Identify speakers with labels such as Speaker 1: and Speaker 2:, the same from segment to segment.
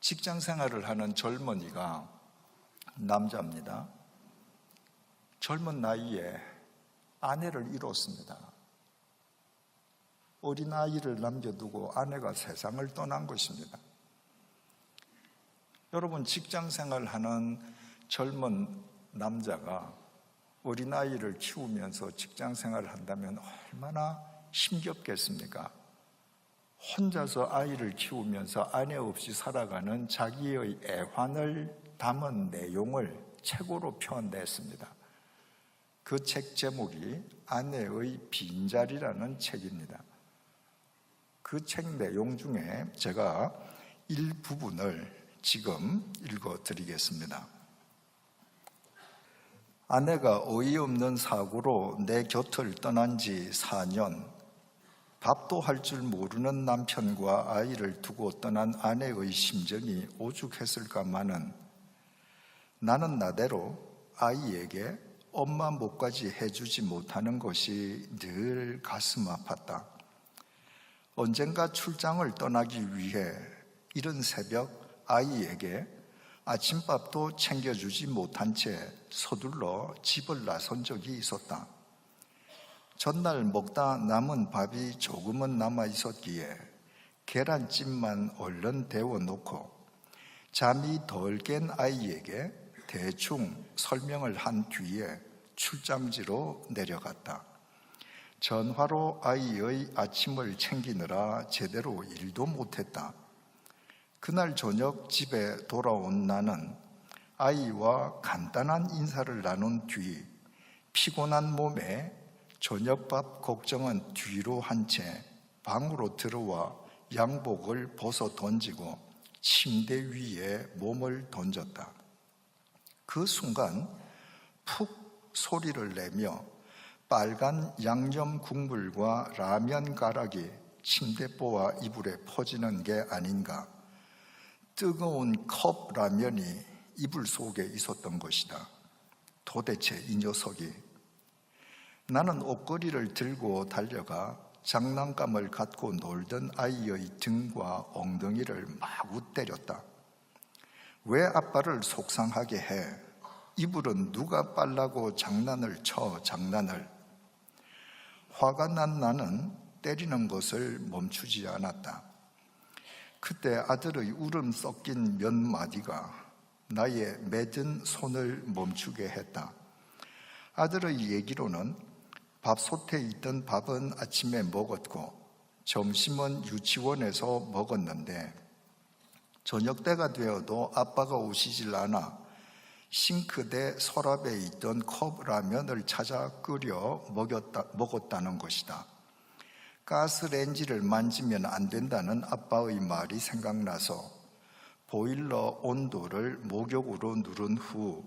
Speaker 1: 직장 생활을 하는 젊은이가 남자입니다. 젊은 나이에 아내를 잃었습니다. 어린아이를 남겨두고 아내가 세상을 떠난 것입니다. 여러분, 직장 생활하는 젊은 남자가 어린아이를 키우면서 직장 생활을 한다면 얼마나 힘겹겠습니까? 혼자서 아이를 키우면서 아내 없이 살아가는 자기의 애환을 담은 내용을 책으로 표현했습니다. 그 책 제목이 아내의 빈자리라는 책입니다. 그 책 내용 중에 제가 일부분을 지금 읽어드리겠습니다. 아내가 어이없는 사고로 내 곁을 떠난 지 4년, 밥도 할 줄 모르는 남편과 아이를 두고 떠난 아내의 심정이 오죽했을까마는 나는 나대로 아이에게 엄마 목까지 해주지 못하는 것이 늘 가슴 아팠다. 언젠가 출장을 떠나기 위해 이른 새벽 아이에게 아침밥도 챙겨주지 못한 채 서둘러 집을 나선 적이 있었다. 전날 먹다 남은 밥이 조금은 남아 있었기에 계란찜만 얼른 데워놓고 잠이 덜 깬 아이에게 대충 설명을 한 뒤에 출장지로 내려갔다. 전화로 아이의 아침을 챙기느라 제대로 일도 못했다. 그날 저녁 집에 돌아온 나는 아이와 간단한 인사를 나눈 뒤 피곤한 몸에 저녁밥 걱정은 뒤로 한 채 방으로 들어와 양복을 벗어 던지고 침대 위에 몸을 던졌다. 그 순간 푹 소리를 내며 빨간 양념 국물과 라면 가락이 침대보와 이불에 퍼지는 게 아닌가. 뜨거운 컵 라면이 이불 속에 있었던 것이다. 도대체 이 녀석이. 나는 옷걸이를 들고 달려가 장난감을 갖고 놀던 아이의 등과 엉덩이를 마구 때렸다. 왜 아빠를 속상하게 해? 이불은 누가 빨라고 장난을 쳐, 장난을. 화가 난 나는 때리는 것을 멈추지 않았다. 그때 아들의 울음 섞인 몇 마디가 나의 맺은 손을 멈추게 했다. 아들의 얘기로는 밥솥에 있던 밥은 아침에 먹었고 점심은 유치원에서 먹었는데 저녁 때가 되어도 아빠가 오시질 않아 싱크대 서랍에 있던 컵라면을 찾아 끓여 먹었다는 것이다. 가스레인지를 만지면 안 된다는 아빠의 말이 생각나서 보일러 온도를 목욕으로 누른 후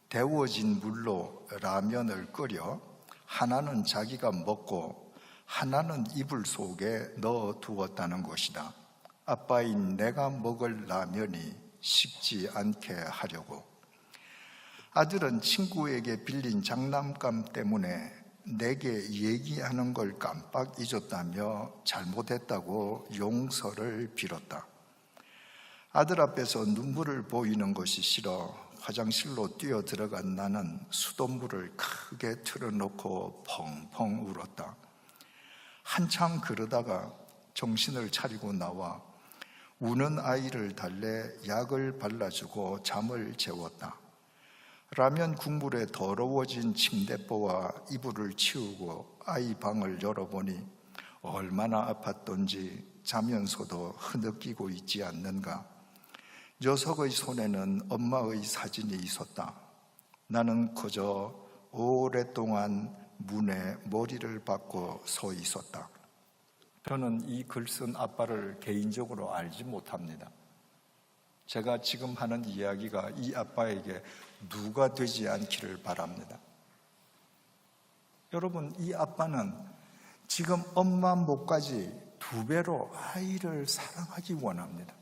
Speaker 1: 데워진 물로 라면을 끓여 하나는 자기가 먹고 하나는 이불 속에 넣어 두었다는 것이다. 아빠인 내가 먹을 라면이 식지 않게 하려고. 아들은 친구에게 빌린 장난감 때문에 내게 얘기하는 걸 깜빡 잊었다며 잘못했다고 용서를 빌었다. 아들 앞에서 눈물을 보이는 것이 싫어 화장실로 뛰어 들어간 나는 수돗물을 크게 틀어놓고 펑펑 울었다. 한참 그러다가 정신을 차리고 나와 우는 아이를 달래 약을 발라주고 잠을 재웠다. 라면 국물에 더러워진 침대보와 이불을 치우고 아이 방을 열어보니 얼마나 아팠던지 자면서도 흐느끼고 있지 않는가. 녀석의 손에는 엄마의 사진이 있었다. 나는 그저 오랫동안 문에 머리를 박고 서 있었다. 저는 이 글 쓴 아빠를 개인적으로 알지 못합니다. 제가 지금 하는 이야기가 이 아빠에게 누가 되지 않기를 바랍니다. 여러분, 이 아빠는 지금 엄마 목까지 2배로 아이를 사랑하기 원합니다.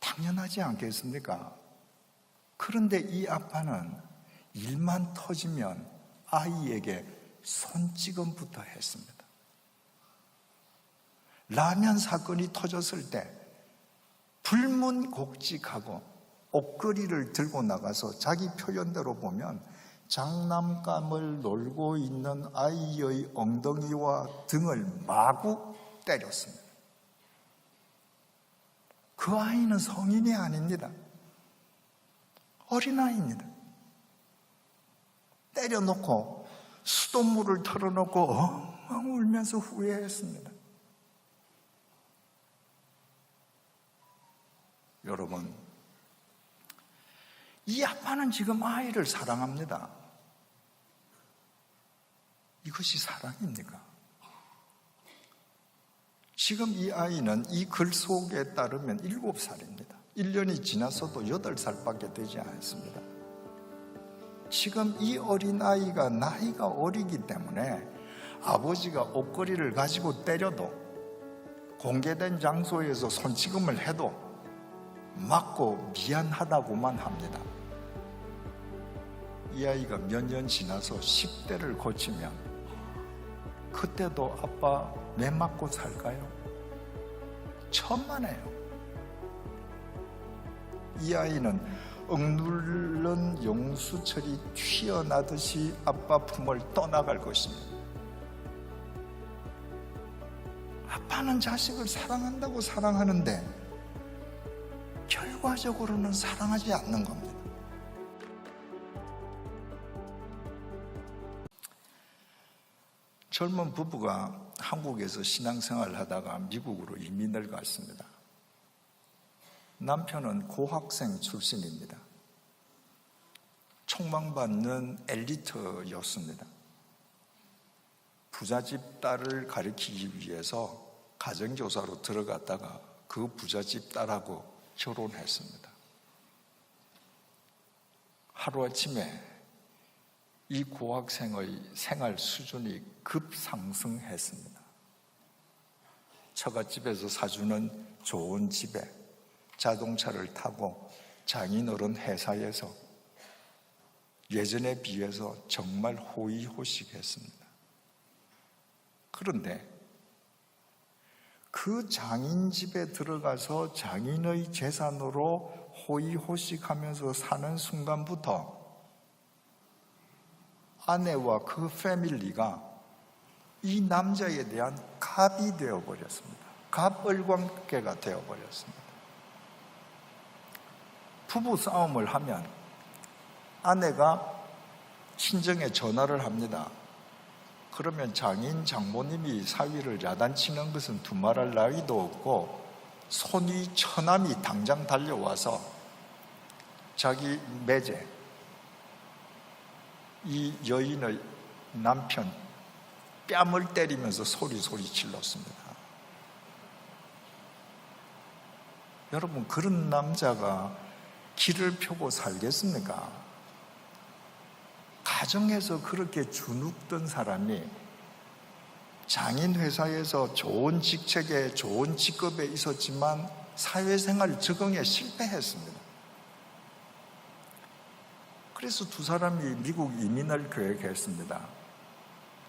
Speaker 1: 당연하지 않겠습니까? 그런데 이 아빠는 일만 터지면 아이에게 손찌검부터 했습니다. 라면 사건이 터졌을 때 불문곡직하고 옷걸이를 들고 나가서 자기 표현대로 보면 장난감을 놀고 있는 아이의 엉덩이와 등을 마구 때렸습니다. 그 아이는 성인이 아닙니다. 어린아이입니다. 때려놓고 수돗물을 털어놓고 엉엉 울면서 후회했습니다. 여러분, 이 아빠는 지금 아이를 사랑합니다. 이것이 사랑입니까? 지금 이 아이는 이 글 속에 따르면 7살입니다. 1년이 지났어도 8살밖에 되지 않습니다. 지금 이 어린아이가 나이가 어리기 때문에 아버지가 옷걸이를 가지고 때려도 공개된 장소에서 손찌검을 해도 맞고 미안하다고만 합니다. 이 아이가 몇 년 지나서 10대를 거치면 그때도 아빠 왜 맞고 살까요? 천만에요. 이 아이는 억눌른 용수철이 튀어나듯이 아빠 품을 떠나갈 것입니다. 아빠는 자식을 사랑한다고 사랑하는데 결과적으로는 사랑하지 않는 겁니다. 젊은 부부가 한국에서 신앙생활을 하다가 미국으로 이민을 갔습니다. 남편은 고학생 출신입니다. 촉망받는 엘리트였습니다. 부잣집 딸을 가르치기 위해서 가정교사로 들어갔다가 그 부잣집 딸하고 결혼했습니다. 하루아침에 이 고학생의 생활 수준이 급상승했습니다. 처갓집에서 사주는 좋은 집에 자동차를 타고 장인어른 회사에서 예전에 비해서 정말 호의호식했습니다. 그런데 그 장인 집에 들어가서 장인의 재산으로 호의호식하면서 사는 순간부터 아내와 그 패밀리가 이 남자에 대한 갑이 되어버렸습니다. 갑을관계가 되어버렸습니다. 부부 싸움을 하면 아내가 친정에 전화를 합니다. 그러면 장인, 장모님이 사위를 야단치는 것은 두말할 나위도 없고 손위 처남이 당장 달려와서 자기 매제, 이 여인의 남편 뺨을 때리면서 소리 질렀습니다. 여러분, 그런 남자가 길을 펴고 살겠습니까? 가정에서 그렇게 주눅든 사람이 장인 회사에서 좋은 직책에 좋은 직급에 있었지만 사회생활 적응에 실패했습니다. 그래서 두 사람이 미국 이민을 계획했습니다.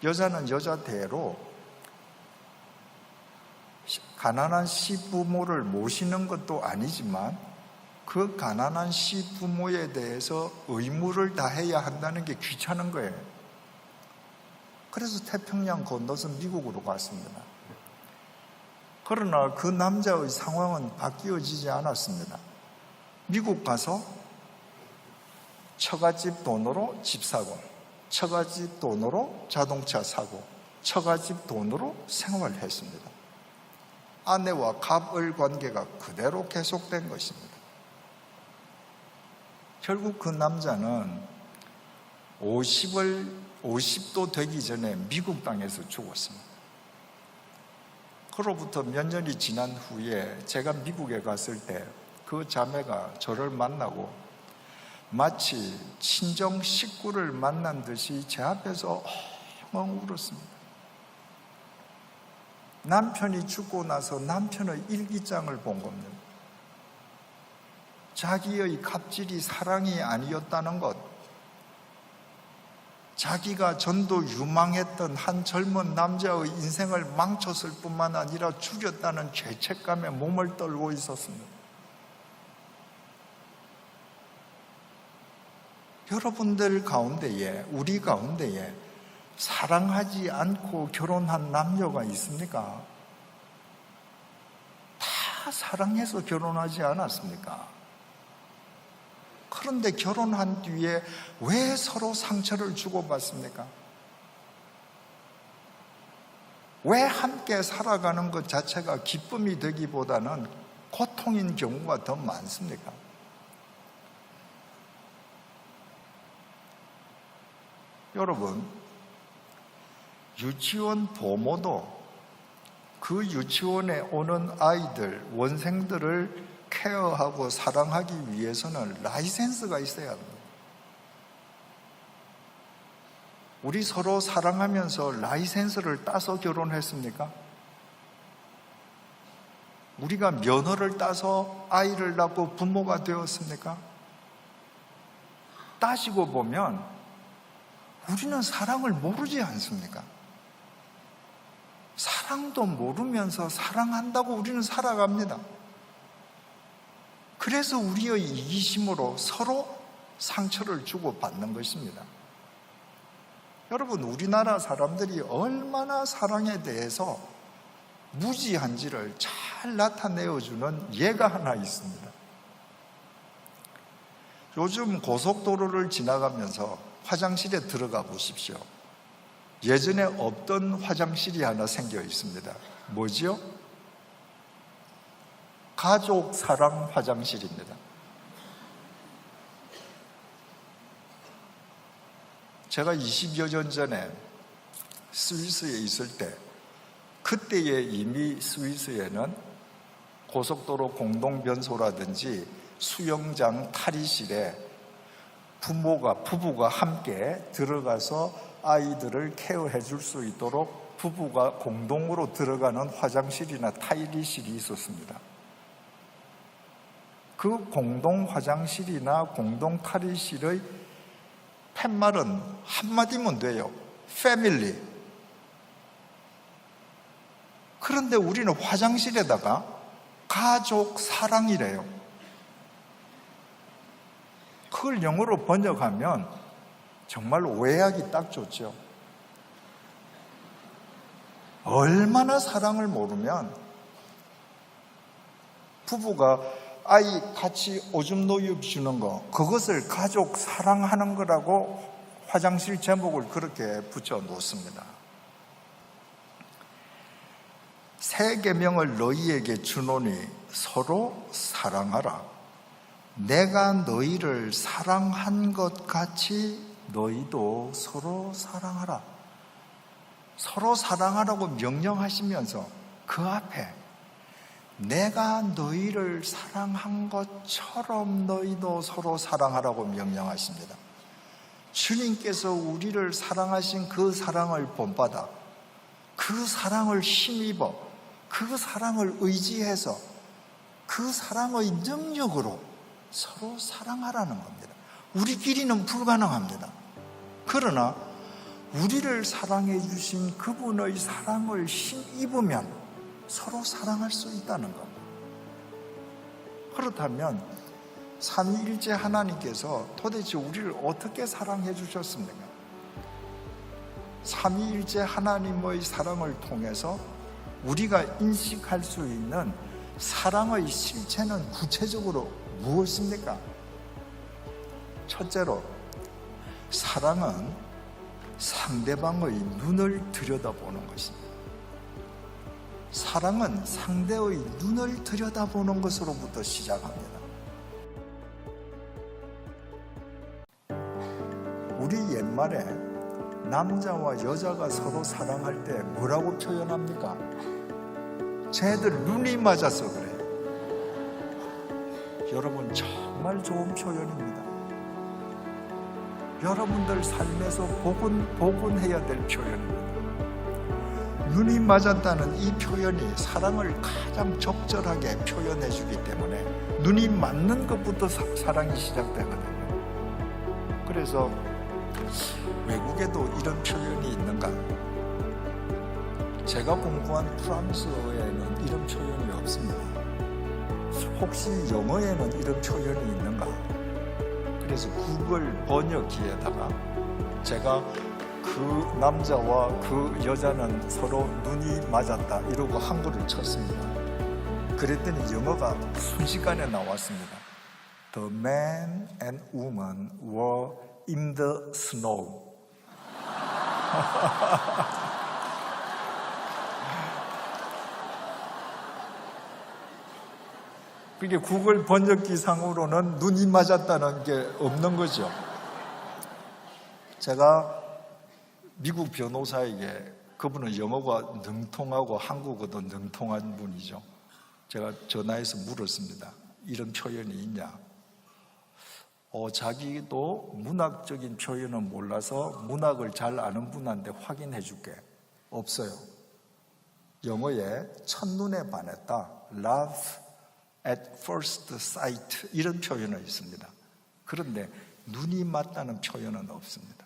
Speaker 1: 여자는 여자대로 가난한 시부모를 모시는 것도 아니지만 그 가난한 시부모에 대해서 의무를 다해야 한다는 게 귀찮은 거예요. 그래서 태평양 건너서 미국으로 갔습니다. 그러나 그 남자의 상황은 바뀌어지지 않았습니다. 미국 가서 처갓집 돈으로 집 사고, 처갓집 돈으로 자동차 사고, 처갓집 돈으로 생활했습니다. 아내와 갑을 관계가 그대로 계속된 것입니다. 결국 그 남자는 50도 되기 전에 미국 땅에서 죽었습니다. 그로부터 몇 년이 지난 후에 제가 미국에 갔을 때 그 자매가 저를 만나고 마치 친정 식구를 만난 듯이 제 앞에서 엉엉 울었습니다. 남편이 죽고 나서 남편의 일기장을 본 겁니다. 자기의 갑질이 사랑이 아니었다는 것, 자기가 전도 유망했던 한 젊은 남자의 인생을 망쳤을 뿐만 아니라 죽였다는 죄책감에 몸을 떨고 있었습니다. 여러분들 가운데에, 우리 가운데에 사랑하지 않고 결혼한 남녀가 있습니까? 다 사랑해서 결혼하지 않았습니까? 그런데 결혼한 뒤에 왜 서로 상처를 주고받습니까? 왜 함께 살아가는 것 자체가 기쁨이 되기보다는 고통인 경우가 더 많습니까? 여러분, 유치원 부모도 그 유치원에 오는 아이들, 원생들을 케어하고 사랑하기 위해서는 라이센스가 있어야 합니다. 우리 서로 사랑하면서 라이센스를 따서 결혼했습니까? 우리가 면허를 따서 아이를 낳고 부모가 되었습니까? 따지고 보면 우리는 사랑을 모르지 않습니까? 사랑도 모르면서 사랑한다고 우리는 살아갑니다. 그래서 우리의 이기심으로 서로 상처를 주고받는 것입니다. 여러분, 우리나라 사람들이 얼마나 사랑에 대해서 무지한지를 잘 나타내어주는 예가 하나 있습니다. 요즘 고속도로를 지나가면서 화장실에 들어가 보십시오. 예전에 없던 화장실이 하나 생겨 있습니다. 뭐지요? 가족 사랑 화장실입니다. 제가 20여 년 전에 스위스에 있을 때, 그때에 이미 스위스에는 고속도로 공동변소라든지 수영장 탈의실에 부부가 함께 들어가서 아이들을 케어해 줄 수 있도록 부부가 공동으로 들어가는 화장실이나 탈의실이 있었습니다. 그 공동 화장실이나 공동 탈의실의 팻말은 한마디면 돼요. 패밀리. 그런데 우리는 화장실에다가 가족 사랑이래요. 그걸 영어로 번역하면 정말 오해하기 딱 좋죠. 얼마나 사랑을 모르면 부부가 아이 같이 오줌 노육 주는 거, 그것을 가족 사랑하는 거라고 화장실 제목을 그렇게 붙여 놓습니다. 새 계명을 너희에게 주노니 서로 사랑하라. 내가 너희를 사랑한 것 같이 너희도 서로 사랑하라. 서로 사랑하라고 명령하시면서 그 앞에 내가 너희를 사랑한 것처럼 너희도 서로 사랑하라고 명령하십니다. 주님께서 우리를 사랑하신 그 사랑을 본받아 그 사랑을 힘입어 그 사랑을 의지해서 그 사랑의 능력으로 서로 사랑하라는 겁니다. 우리끼리는 불가능합니다. 그러나 우리를 사랑해 주신 그분의 사랑을 힘입으면 서로 사랑할 수 있다는 겁니다. 그렇다면 삼위일체 하나님께서 도대체 우리를 어떻게 사랑해 주셨습니까? 삼위일체 하나님의 사랑을 통해서 우리가 인식할 수 있는 사랑의 실체는 구체적으로 무엇입니까? 첫째로, 사랑은 상대방의 눈을 들여다보는 것입니다. 사랑은 상대의 눈을 들여다보는 것으로부터 시작합니다. 우리 옛말에 남자와 여자가 서로 사랑할 때 뭐라고 표현합니까? 쟤들 눈이 맞아서 그래요. 여러분, 정말 좋은 표현입니다. 여러분들 삶에서 복원해야 될 표현입니다. 눈이 맞았다는 이 표현이 사랑을 가장 적절하게 표현해 주기 때문에 눈이 맞는 것부터 사랑이 시작되거든요. 그래서 외국에도 이런 표현이 있는가? 제가 공부한 프랑스어에는 이런 표현이 없습니다. 혹시 영어에는 이런 표현이 있는가? 그래서 구글 번역기에다가 제가 그 남자와 그 여자는 서로 눈이 맞았다 이러고 한글을 쳤습니다. 그랬더니 영어가 순식간에 나왔습니다. The man and woman were in the snow. 그게 구글 번역기 상으로는 눈이 맞았다는 게 없는 거죠. 제가 미국 변호사에게, 그분은 영어가 능통하고 한국어도 능통한 분이죠. 제가 전화해서 물었습니다. 이런 표현이 있냐? 자기도 문학적인 표현은 몰라서 문학을 잘 아는 분한테 확인해 줄게. 없어요. 영어에 첫눈에 반했다, love at first sight, 이런 표현은 있습니다. 그런데 눈이 맞다는 표현은 없습니다.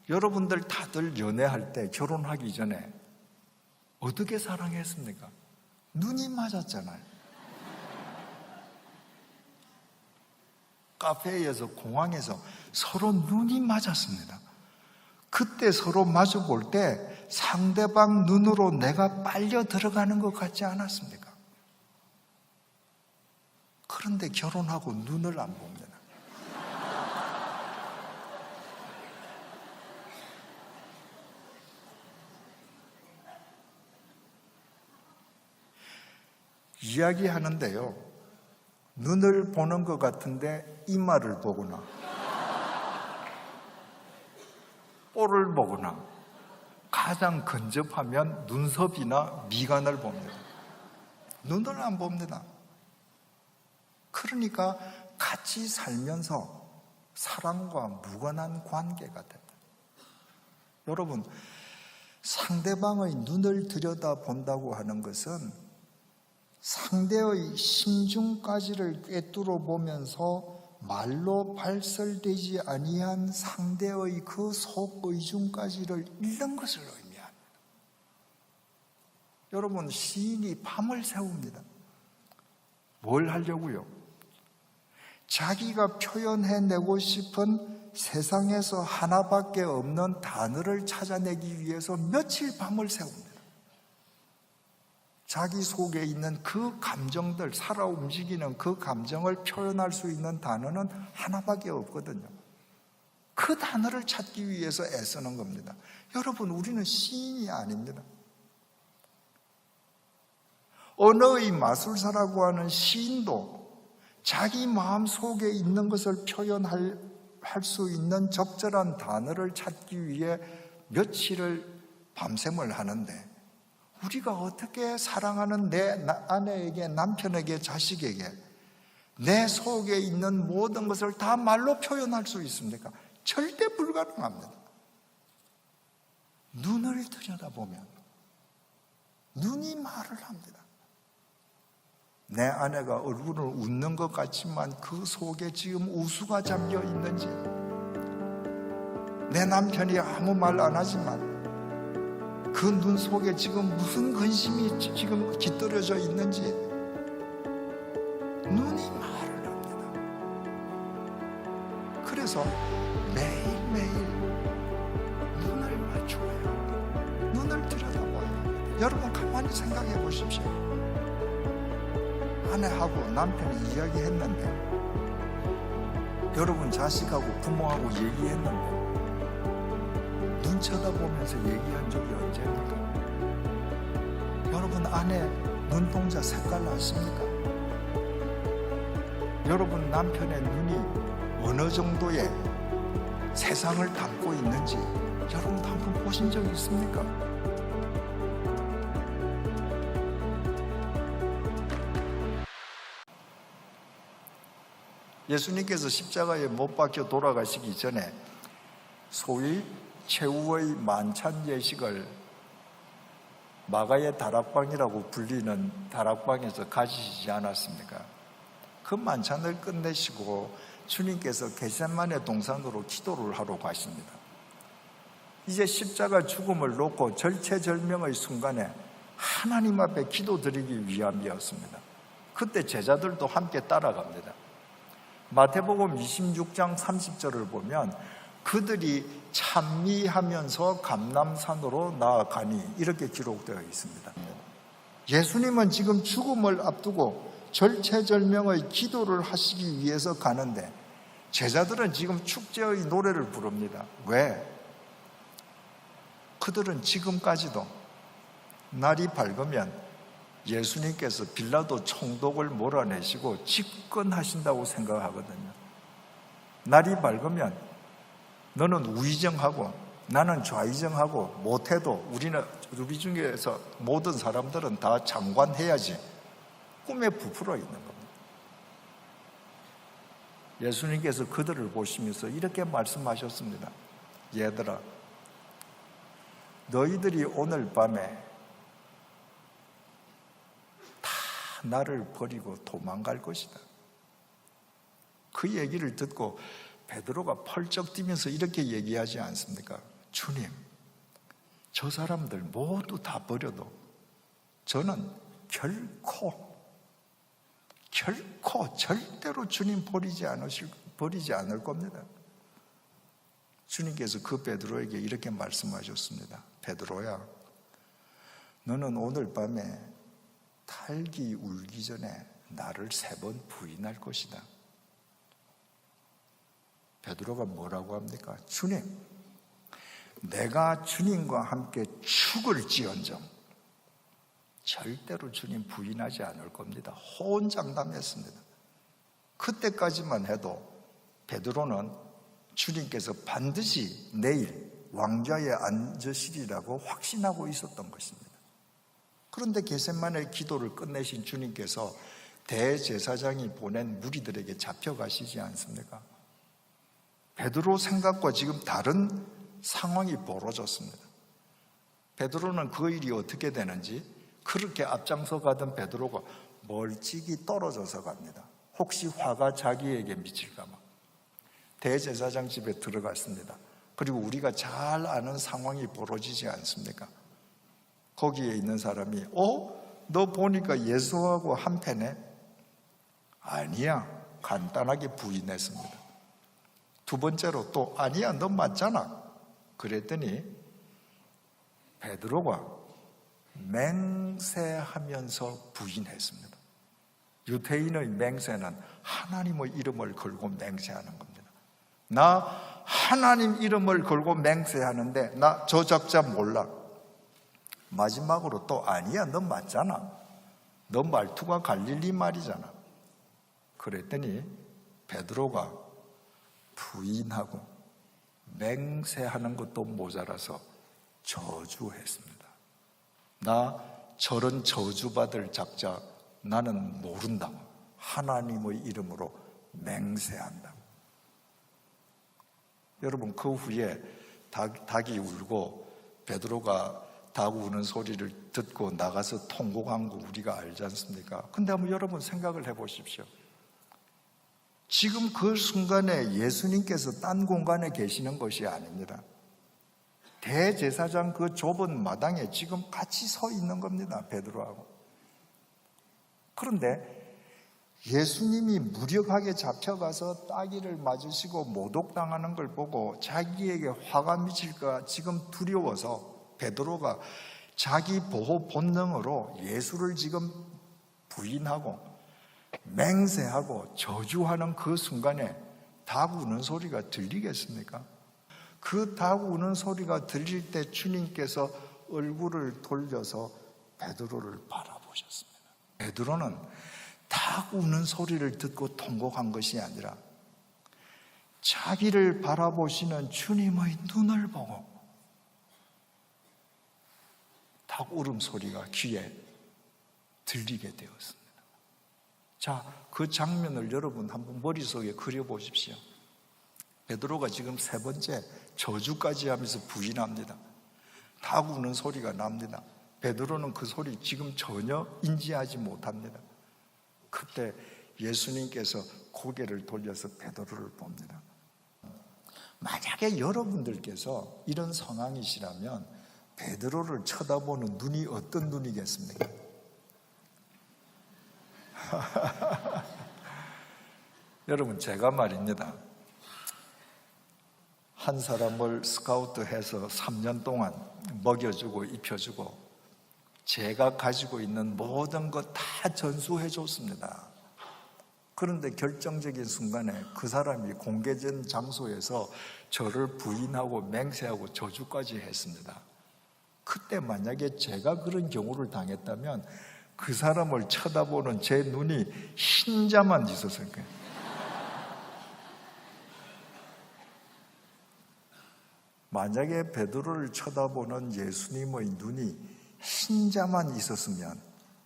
Speaker 1: 여러분들 다들 연애할 때, 결혼하기 전에 어떻게 사랑했습니까? 눈이 맞았잖아요. 카페에서, 공항에서 서로 눈이 맞았습니다. 그때 서로 마주 볼 때 상대방 눈으로 내가 빨려 들어가는 것 같지 않았습니까? 그런데 결혼하고 눈을 안 봅니다. 이야기하는데요, 눈을 보는 것 같은데 이마를 보거나 볼을 보거나, 가장 근접하면 눈썹이나 미간을 봅니다. 눈을 안 봅니다. 그러니까 같이 살면서 사랑과 무관한 관계가 된다. 여러분, 상대방의 눈을 들여다본다고 하는 것은 상대의 심중까지를 꿰뚫어 보면서 말로 발설되지 아니한 상대의 그 속의중까지를 읽는 것을 의미합니다. 여러분, 시인이 밤을 새웁니다. 뭘 하려고요? 자기가 표현해내고 싶은 세상에서 하나밖에 없는 단어를 찾아내기 위해서 며칠 밤을 새웁니다. 자기 속에 있는 그 감정들, 살아 움직이는 그 감정을 표현할 수 있는 단어는 하나밖에 없거든요. 그 단어를 찾기 위해서 애쓰는 겁니다. 여러분, 우리는 시인이 아닙니다. 언어의 마술사라고 하는 시인도 자기 마음 속에 있는 것을 표현할 수 있는 적절한 단어를 찾기 위해 며칠을 밤샘을 하는데, 우리가 어떻게 사랑하는 내 아내에게, 남편에게, 자식에게 내 속에 있는 모든 것을 다 말로 표현할 수 있습니까? 절대 불가능합니다. 눈을 들여다보면 눈이 말을 합니다. 내 아내가 얼굴을 웃는 것 같지만 그 속에 지금 우수가 잠겨 있는지, 내 남편이 아무 말 안 하지만 그 눈 속에 지금 무슨 근심이 지금 깃들여져 있는지, 눈이 말을 합니다. 그래서 매일매일 눈을 맞춰요. 눈을 들여다봐요. 여러분, 가만히 생각해 보십시오. 아내하고 남편이 이야기했는데, 여러분 자식하고 부모하고 얘기했는데 눈 쳐다보면서 얘기한 적이 언제입니까? 여러분, 아내 눈동자 색깔 아십니까? 여러분, 남편의 눈이 어느 정도의 세상을 담고 있는지 여러분 한번 보신 적 있습니까? 예수님께서 십자가에 못 박혀 돌아가시기 전에 소위 최후의 만찬 예식을 마가의 다락방이라고 불리는 다락방에서 가지시지 않았습니까? 그 만찬을 끝내시고 주님께서 겟세마네 동산으로 기도를 하러 가십니다. 이제 십자가 죽음을 놓고 절체절명의 순간에 하나님 앞에 기도드리기 위함이었습니다. 그때 제자들도 함께 따라갑니다. 마태복음 26장 30절을 보면 그들이 찬미하면서 감람산으로 나아가니 이렇게 기록되어 있습니다. 예수님은 지금 죽음을 앞두고 절체절명의 기도를 하시기 위해서 가는데 제자들은 지금 축제의 노래를 부릅니다. 왜? 그들은 지금까지도 날이 밝으면 예수님께서 빌라도 총독을 몰아내시고 집권하신다고 생각하거든요. 날이 밝으면 너는 우의정하고 나는 좌의정하고 못해도 우리 중에서 모든 사람들은 다 장관해야지 꿈에 부풀어 있는 겁니다. 예수님께서 그들을 보시면서 이렇게 말씀하셨습니다. 얘들아, 너희들이 오늘 밤에 다 나를 버리고 도망갈 것이다. 그 얘기를 듣고 베드로가 펄쩍 뛰면서 이렇게 얘기하지 않습니까? 주님, 저 사람들 모두 다 버려도 저는 결코 절대로 주님 버리지 않을 겁니다. 주님께서 그 베드로에게 이렇게 말씀하셨습니다. 베드로야, 너는 오늘 밤에 닭이 울기 전에 나를 3번 부인할 것이다. 베드로가 뭐라고 합니까? 주님, 내가 주님과 함께 죽을지언정 절대로 주님 부인하지 않을 겁니다. 호언장담했습니다. 그때까지만 해도 베드로는 주님께서 반드시 내일 왕좌에 앉으시리라고 확신하고 있었던 것입니다. 그런데 겟세마네 기도를 끝내신 주님께서 대제사장이 보낸 무리들에게 잡혀가시지 않습니까? 베드로 생각과 지금 다른 상황이 벌어졌습니다. 베드로는 그 일이 어떻게 되는지 그렇게 앞장서 가던 베드로가 멀찍이 떨어져서 갑니다. 혹시 화가 자기에게 미칠까 봐 대제사장 집에 들어갔습니다. 그리고 우리가 잘 아는 상황이 벌어지지 않습니까? 거기에 있는 사람이 너 보니까 예수하고 한패네? 아니야, 간단하게 부인했습니다. 두 번째로 또 아니야, 너 맞잖아. 그랬더니 베드로가 맹세하면서 부인했습니다. 유대인의 맹세는 하나님의 이름을 걸고 맹세하는 겁니다. 나 하나님 이름을 걸고 맹세하는데 나 저 작자 몰라. 마지막으로 또 아니야, 너 맞잖아. 너 말투가 갈릴리 말이잖아. 그랬더니 베드로가 부인하고 맹세하는 것도 모자라서 저주했습니다. 나 저런 저주받을 작자 나는 모른다고, 하나님의 이름으로 맹세한다고. 여러분, 그 후에 닭이 울고 베드로가 닭 우는 소리를 듣고 나가서 통곡한 거 우리가 알지 않습니까? 근데 한번 여러분 생각을 해보십시오. 지금 그 순간에 예수님께서 딴 공간에 계시는 것이 아닙니다. 대제사장 그 좁은 마당에 지금 같이 서 있는 겁니다, 베드로하고. 그런데 예수님이 무력하게 잡혀가서 따귀를 맞으시고 모독당하는 걸 보고 자기에게 화가 미칠까 지금 두려워서 베드로가 자기 보호 본능으로 예수를 지금 부인하고 맹세하고 저주하는 그 순간에 닭 우는 소리가 들리겠습니까? 그 닭 우는 소리가 들릴 때 주님께서 얼굴을 돌려서 베드로를 바라보셨습니다. 베드로는 닭 우는 소리를 듣고 통곡한 것이 아니라 자기를 바라보시는 주님의 눈을 보고 닭 울음소리가 귀에 들리게 되었습니다. 자, 그 장면을 여러분 한번 머릿속에 그려보십시오. 베드로가 지금 3번째 저주까지 하면서 부인합니다. 닭 우는 소리가 납니다. 베드로는 그 소리 지금 전혀 인지하지 못합니다. 그때 예수님께서 고개를 돌려서 베드로를 봅니다. 만약에 여러분들께서 이런 상황이시라면 베드로를 쳐다보는 눈이 어떤 눈이겠습니까? 여러분, 제가 말입니다, 한 사람을 스카우트해서 3년 동안 먹여주고 입혀주고 제가 가지고 있는 모든 것 다 전수해 줬습니다. 그런데 결정적인 순간에 그 사람이 공개된 장소에서 저를 부인하고 맹세하고 저주까지 했습니다. 그때 만약에 제가 그런 경우를 당했다면 그 사람을 쳐다보는 제 눈이 흰자만 있었을 거예요. 만약에 베드로를 쳐다보는 예수님의 눈이 흰자만 있었으면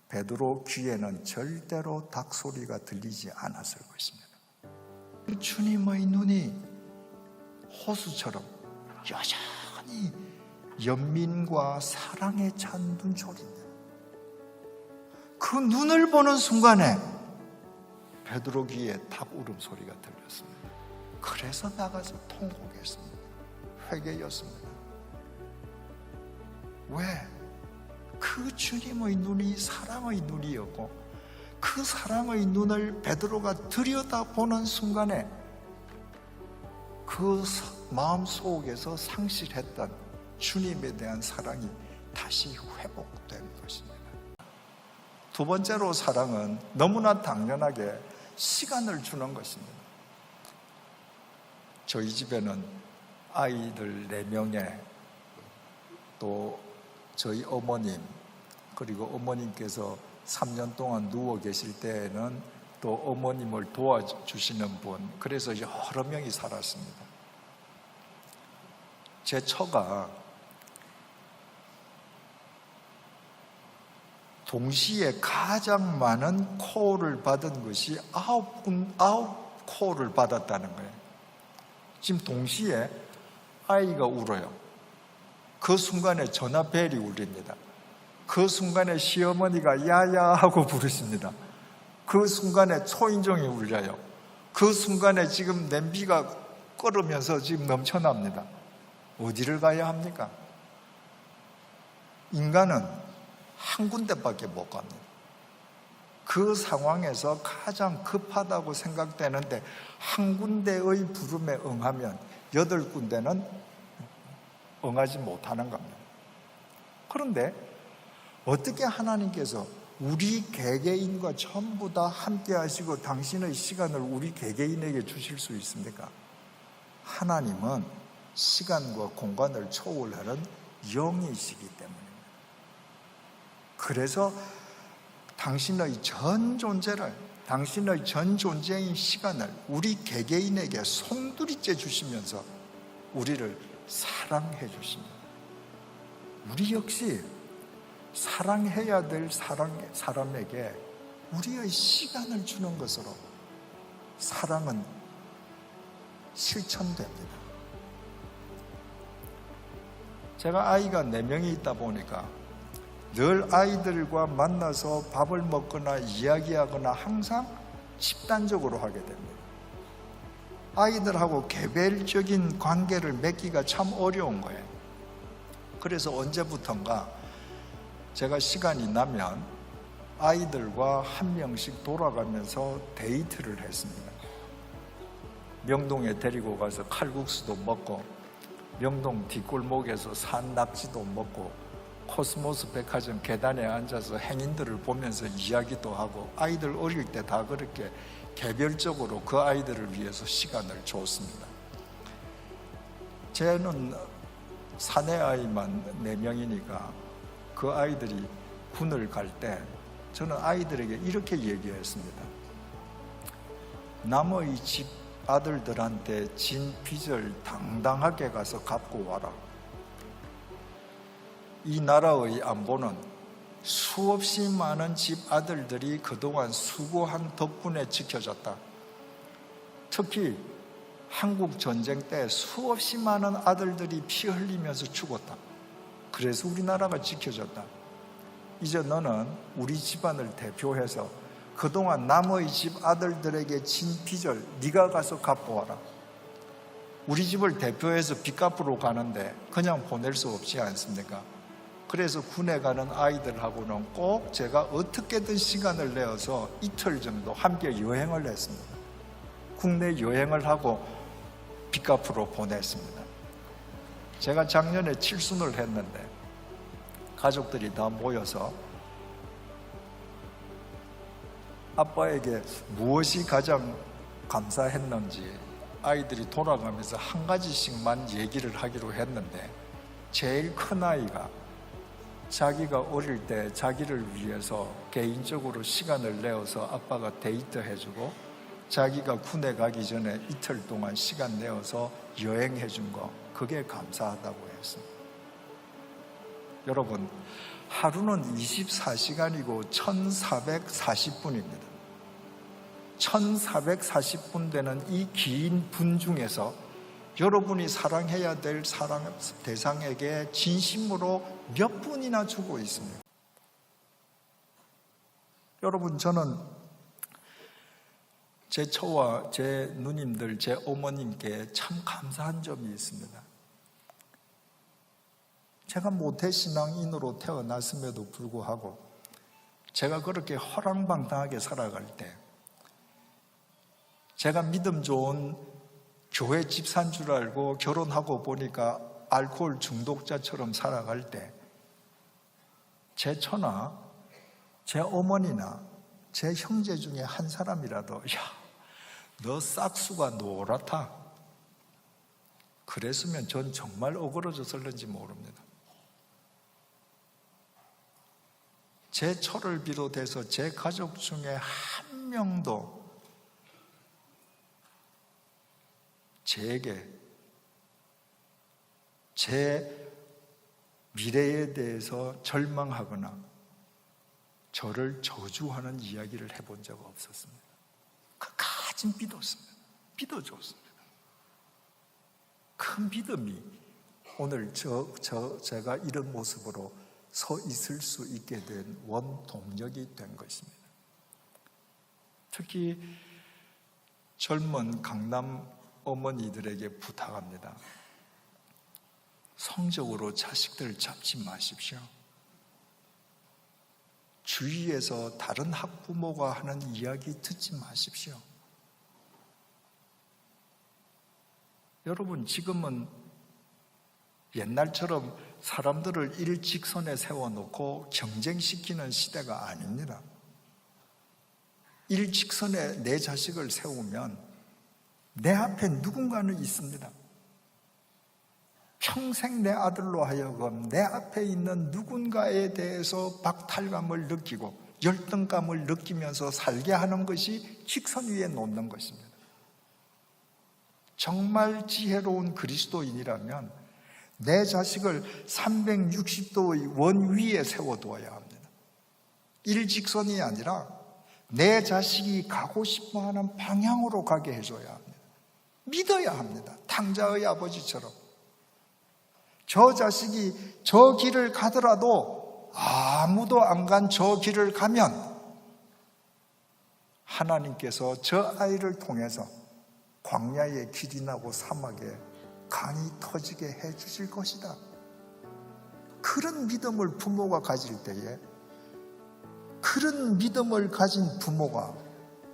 Speaker 1: 베드로 귀에는 절대로 닭소리가 들리지 않았을 것입니다. 주님의 눈이 호수처럼 여전히 연민과 사랑에 찬 눈초리입니다. 그 눈을 보는 순간에 베드로 귀에 닭 울음소리가 들렸습니다. 그래서 나가서 통곡했습니다. 회개였습니다. 왜? 그 주님의 눈이 사랑의 눈이었고 그 사랑의 눈을 베드로가 들여다보는 순간에 그 마음속에서 상실했던 주님에 대한 사랑이 다시 회복된 것입니다. 두 번째로 사랑은 너무나 당연하게 시간을 주는 것입니다. 저희 집에는 아이들 4명에 또 저희 어머님, 그리고 어머님께서 3년 동안 누워 계실 때에는 또 어머님을 도와주시는 분, 그래서 여러 명이 살았습니다. 제 처가 동시에 가장 많은 콜을 받은 것이 9콜을 받았다는 거예요. 지금 동시에 아이가 울어요. 그 순간에 전화벨이 울립니다. 그 순간에 시어머니가 야야 하고 부르십니다. 그 순간에 초인종이 울려요. 그 순간에 지금 냄비가 끓으면서 지금 넘쳐납니다. 어디를 가야 합니까? 인간은 한 군데밖에 못 갑니다. 그 상황에서 가장 급하다고 생각되는데 한 군데의 부름에 응하면 8군데는 응하지 못하는 겁니다. 그런데 어떻게 하나님께서 우리 개개인과 전부 다 함께 하시고 당신의 시간을 우리 개개인에게 주실 수 있습니까? 하나님은 시간과 공간을 초월하는 영이시기 때문입니다. 그래서 당신의 전 존재를, 당신의 전 존재인 시간을 우리 개개인에게 송두리째 주시면서 우리를 사랑해 주십니다. 우리 역시 사랑해야 될 사람에게 우리의 시간을 주는 것으로 사랑은 실천됩니다. 제가 아이가 4명이 있다 보니까 늘 아이들과 만나서 밥을 먹거나 이야기하거나 항상 집단적으로 하게 됩니다. 아이들하고 개별적인 관계를 맺기가 참 어려운 거예요. 그래서 언제부턴가 제가 시간이 나면 아이들과 한 명씩 돌아가면서 데이트를 했습니다. 명동에 데리고 가서 칼국수도 먹고, 명동 뒷골목에서 산 낙지도 먹고, 코스모스 백화점 계단에 앉아서 행인들을 보면서 이야기도 하고, 아이들 어릴 때 다 그렇게 개별적으로 그 아이들을 위해서 시간을 줬습니다. 쟤는 사내 아이만 4명이니까 그 아이들이 군을 갈 때 저는 아이들에게 이렇게 얘기했습니다. 남의 집 아들들한테 진 빚을 당당하게 가서 갚고 와라. 이 나라의 안보는 수없이 많은 집 아들들이 그동안 수고한 덕분에 지켜졌다. 특히 한국 전쟁 때 수없이 많은 아들들이 피 흘리면서 죽었다. 그래서 우리나라가 지켜졌다. 이제 너는 우리 집안을 대표해서 그동안 남의 집 아들들에게 진 빚을 네가 가서 갚고 와라. 우리 집을 대표해서 빚 갚으러 가는데 그냥 보낼 수 없지 않습니까? 그래서 군에 가는 아이들하고는 꼭 제가 어떻게든 시간을 내어서 이틀 정도 함께 여행을 했습니다. 국내 여행을 하고 빚갚으러 보냈습니다. 제가 작년에 칠순을 했는데 가족들이 다 모여서 아빠에게 무엇이 가장 감사했는지 아이들이 돌아가면서 한 가지씩만 얘기를 하기로 했는데, 제일 큰 아이가 자기가 어릴 때 자기를 위해서 개인적으로 시간을 내어서 아빠가 데이트 해주고, 자기가 군에 가기 전에 이틀 동안 시간 내어서 여행해 준 거, 그게 감사하다고 했습니다. 여러분, 하루는 24시간이고 1440분입니다. 1440분 되는 이 긴 분 중에서 여러분이 사랑해야 될 사랑 대상에게 진심으로 몇 분이나 주고 있습니까? 여러분, 저는 제 처와 제 누님들, 제 어머님께 참 감사한 점이 있습니다. 제가 모태신앙인으로 태어났음에도 불구하고 제가 그렇게 허랑방탕하게 살아갈 때, 제가 믿음 좋은 교회 집사인 줄 알고 결혼하고 보니까 알코올 중독자처럼 살아갈 때, 제 처나 제 어머니나 제 형제 중에 한 사람이라도 야, 너 싹수가 노랗다, 그랬으면 전 정말 억울해졌을는지 모릅니다. 제 처를 비롯해서 제 가족 중에 한 명도 제게 제 미래에 대해서 절망하거나 저를 저주하는 이야기를 해본 적 없었습니다. 그까진 믿었습니다. 믿어줬습니다. 그 믿음이 오늘 제가 이런 모습으로 서 있을 수 있게 된 원동력이 된 것입니다. 특히 젊은 강남 어머니들에게 부탁합니다. 성적으로 자식들 잡지 마십시오. 주위에서 다른 학부모가 하는 이야기 듣지 마십시오. 여러분, 지금은 옛날처럼 사람들을 일직선에 세워놓고 경쟁시키는 시대가 아닙니다. 일직선에 내 자식을 세우면 내 앞에 누군가는 있습니다. 평생 내 아들로 하여금 내 앞에 있는 누군가에 대해서 박탈감을 느끼고 열등감을 느끼면서 살게 하는 것이 직선 위에 놓는 것입니다. 정말 지혜로운 그리스도인이라면 내 자식을 360도의 원 위에 세워두어야 합니다. 일직선이 아니라 내 자식이 가고 싶어하는 방향으로 가게 해줘야 합니다. 믿어야 합니다. 탕자의 아버지처럼. 저 자식이 저 길을 가더라도 아무도 안 간 저 길을 가면 하나님께서 저 아이를 통해서 광야에 길이 나고 사막에 강이 터지게 해주실 것이다. 그런 믿음을 부모가 가질 때에, 그런 믿음을 가진 부모가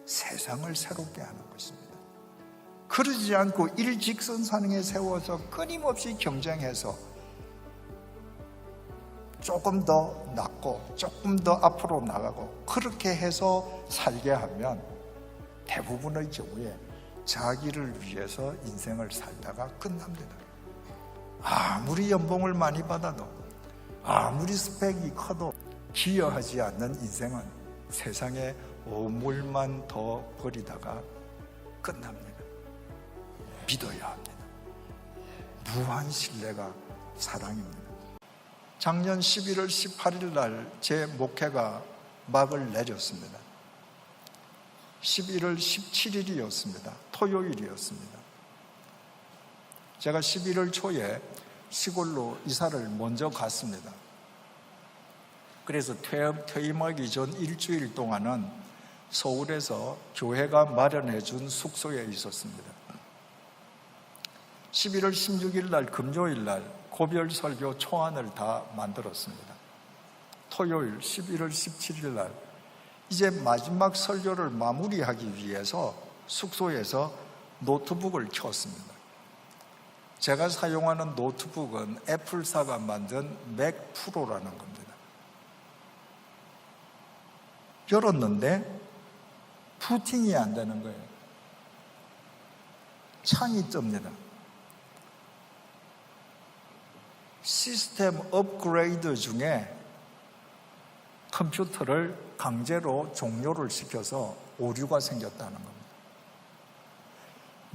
Speaker 1: 세상을 새롭게 하는 것입니다. 그러지 않고 일직선상에 세워서 끊임없이 경쟁해서 조금 더 낫고 조금 더 앞으로 나가고 그렇게 해서 살게 하면 대부분의 경우에 자기를 위해서 인생을 살다가 끝납니다. 아무리 연봉을 많이 받아도, 아무리 스펙이 커도 기여하지 않는 인생은 세상에 오물만 더 버리다가 끝납니다. 믿어야 합니다. 무한 신뢰가 사랑입니다. 작년 11월 18일 날 제 목회가 막을 내렸습니다. 11월 17일이었습니다. 토요일이었습니다. 제가 11월 초에 시골로 이사를 먼저 갔습니다. 그래서 퇴임하기 전 일주일 동안은 서울에서 교회가 마련해 준 숙소에 있었습니다. 11월 16일 날 금요일 날 고별 설교 초안을 다 만들었습니다. 토요일 11월 17일 날 이제 마지막 설교를 마무리하기 위해서 숙소에서 노트북을 켰습니다. 제가 사용하는 노트북은 애플사가 만든 맥 프로라는 겁니다. 열었는데 부팅이 안 되는 거예요. 창이 뜹니다. 시스템 업그레이드 중에 컴퓨터를 강제로 종료를 시켜서 오류가 생겼다는 겁니다.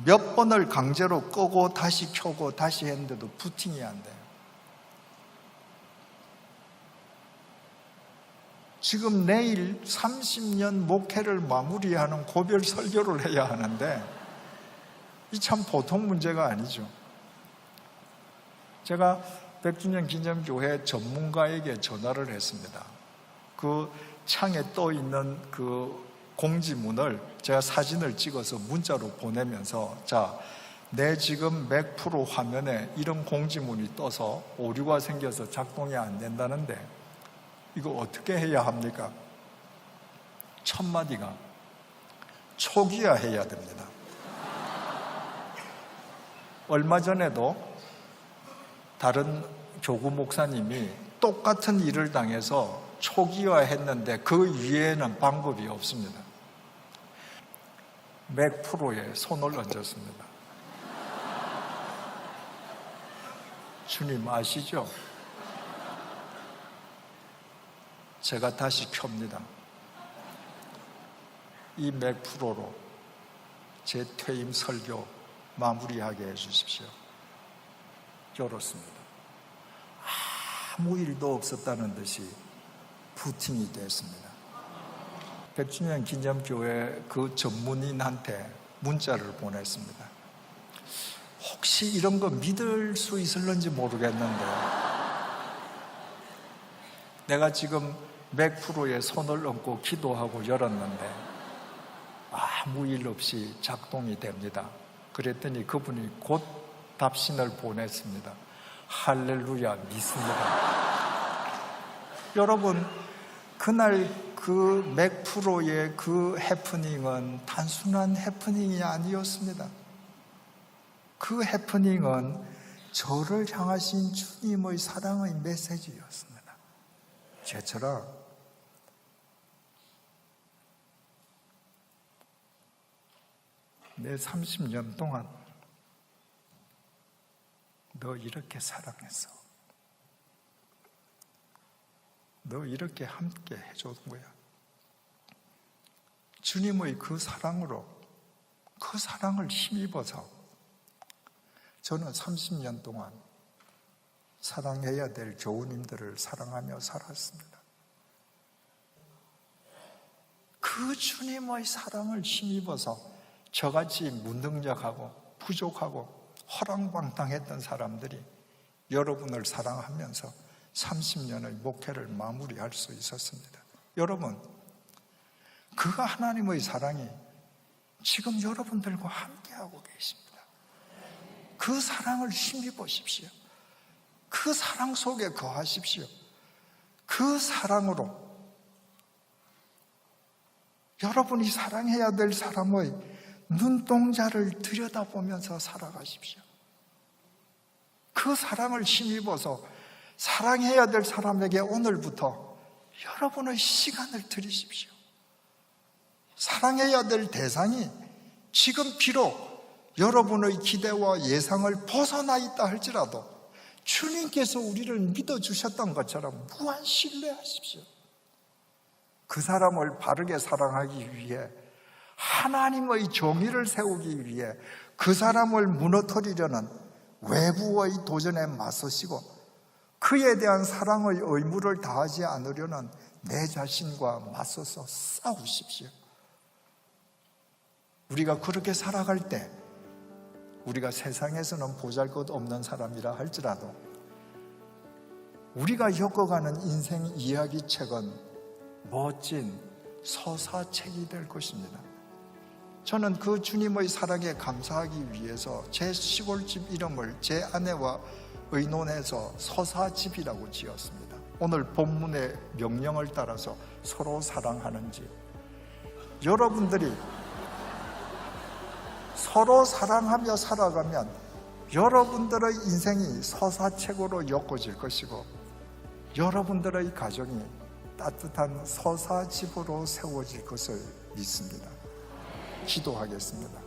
Speaker 1: 몇 번을 강제로 끄고 다시 켜고 다시 했는데도 부팅이 안 돼요. 지금 내일 30년 목회를 마무리하는 고별 설교를 해야 하는데 이 참 보통 문제가 아니죠. 제가 100주년 기념교회 전문가에게 전화를 했습니다. 그 창에 떠 있는 그 공지문을 제가 사진을 찍어서 문자로 보내면서, 자, 내 지금 맥 프로 화면에 이런 공지문이 떠서 오류가 생겨서 작동이 안 된다는데 이거 어떻게 해야 합니까? 첫 마디가 초기화해야 됩니다. 얼마 전에도 다른 교구 목사님이 똑같은 일을 당해서 초기화했는데 그 위에는 방법이 없습니다. 맥 프로에 손을 얹었습니다. 주님 아시죠? 제가 다시 켭니다. 이 맥 프로로 제 퇴임 설교 마무리하게 해주십시오. 열었습니다. 아무 일도 없었다는 듯이 부팅이 됐습니다. 100주년 기념교회 그 전문인한테 문자를 보냈습니다. 혹시 이런 거 믿을 수 있을런지 모르겠는데 내가 지금 맥 프로에 손을 얹고 기도하고 열었는데 아무 일 없이 작동이 됩니다. 그랬더니 그분이 곧 답신을 보냈습니다. 할렐루야, 믿습니다. 여러분, 그날 그 맥 프로의 그 해프닝은 단순한 해프닝이 아니었습니다. 그 해프닝은 저를 향하신 주님의 사랑의 메시지였습니다. 제처럼 내 30년 동안 너 이렇게 사랑했어. 너 이렇게 함께 해준 거야. 주님의 그 사랑으로, 그 사랑을 힘입어서 저는 30년 동안 사랑해야 될 교우님들을 사랑하며 살았습니다. 그 주님의 사랑을 힘입어서 저같이 무능력하고 부족하고 허랑방탕했던 사람들이 여러분을 사랑하면서 30년의 목회를 마무리할 수 있었습니다. 여러분, 그 하나님의 사랑이 지금 여러분들과 함께하고 계십니다. 그 사랑을 힘입으십시오. 그 사랑 속에 거하십시오. 그 사랑으로 여러분이 사랑해야 될 사람의 눈동자를 들여다보면서 살아가십시오. 그 사랑을 힘입어서 사랑해야 될 사람에게 오늘부터 여러분의 시간을 드리십시오. 사랑해야 될 대상이 지금 비록 여러분의 기대와 예상을 벗어나 있다 할지라도 주님께서 우리를 믿어주셨던 것처럼 무한 신뢰하십시오. 그 사람을 바르게 사랑하기 위해, 하나님의 정의를 세우기 위해 그 사람을 무너뜨리려는 외부의 도전에 맞서시고 그에 대한 사랑의 의무를 다하지 않으려는 내 자신과 맞서서 싸우십시오. 우리가 그렇게 살아갈 때 우리가 세상에서는 보잘것없는 사람이라 할지라도 우리가 겪어가는 인생 이야기책은 멋진 서사책이 될 것입니다. 저는 그 주님의 사랑에 감사하기 위해서 제 시골집 이름을 제 아내와 의논해서 서사집이라고 지었습니다. 오늘 본문의 명령을 따라서 서로 사랑하는지, 여러분들이 서로 사랑하며 살아가면 여러분들의 인생이 서사책으로 엮어질 것이고 여러분들의 가정이 따뜻한 서사집으로 세워질 것을 믿습니다. 기도하겠습니다.